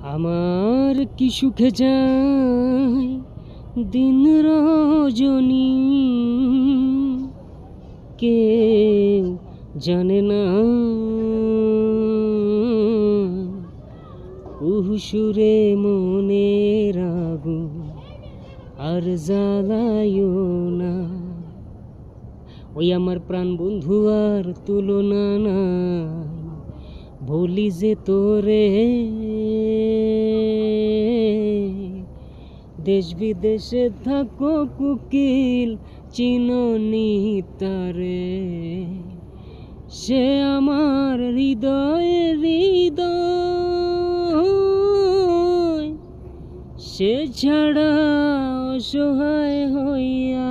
আমার কি সুখে যায় দিন রজনী, কেউ জানে না। উহুসুরে মনের আগুন আর জ্বালায়ও না। ওই আমার প্রাণ বন্ধু আর তুলনা নাই, বলি যে তোরে দেশ বিদেশে থাকো কুকিল চিননি তারে। সে আমার হৃদয়, সে ছাড়া অসহায় হইয়া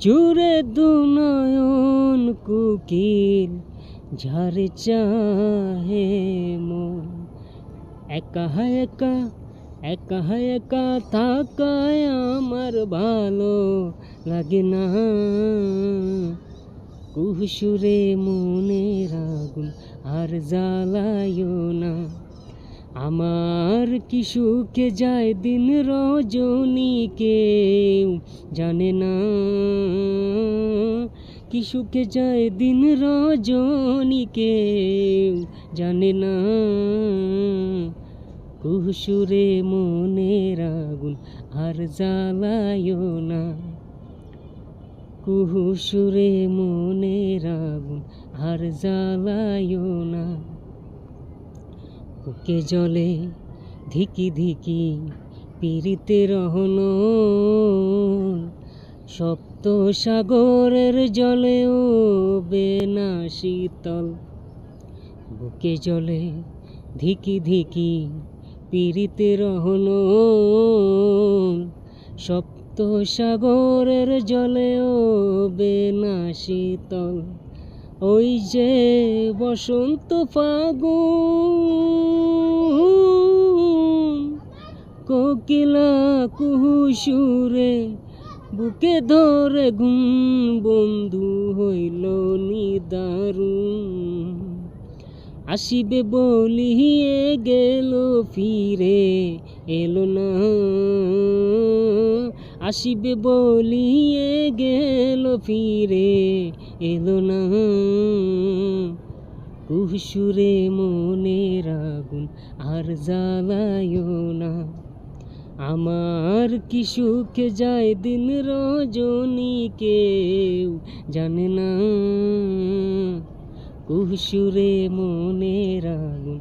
জুড়ে দুনয়ন কুকিল ঝাড়ে চাহে মন। একা একা একা একা থাকায় আমার ভালো লাগে না। কুহুসুরে মনের আগুন আর জ্বালায়ও না। আমার কি সুখে যায় দিন রজনী, কেউ জানে না। কি সুখে যায় দিন রজনী, কেউ জানে না। কুহুসুরে মনের আগুন আর জ্বালায়ও না। কুহুসুরে মনের আগুন আর জ্বালায়ও না। বুকে জলে ধিকি ধিকি পীড়িতে রহন, সপ্ত সাগরের জলেও বেনা শীতল। বুকে জলে ধিকি ধিকি পীড়িতে রহন, সপ্ত সাগরের জলেও বেনা শীতল। ওই যে বসন্ত ফাগুন, কোকিলা কুহুসুরে বুকে ধরে ঘুম বন্ধু হইল নিদারুণ। আসিবে বলিয়ে গেল ফিরে এলো না। আসিবে বলিয়ে গেল ফিরে এলো না। কুহুসুরে মনের আগুন আর জ্বালায়ও না। আমার কি সুখে যায় দিন রজনী, কেউ জানে না। কুহুসুরে মনের আগুন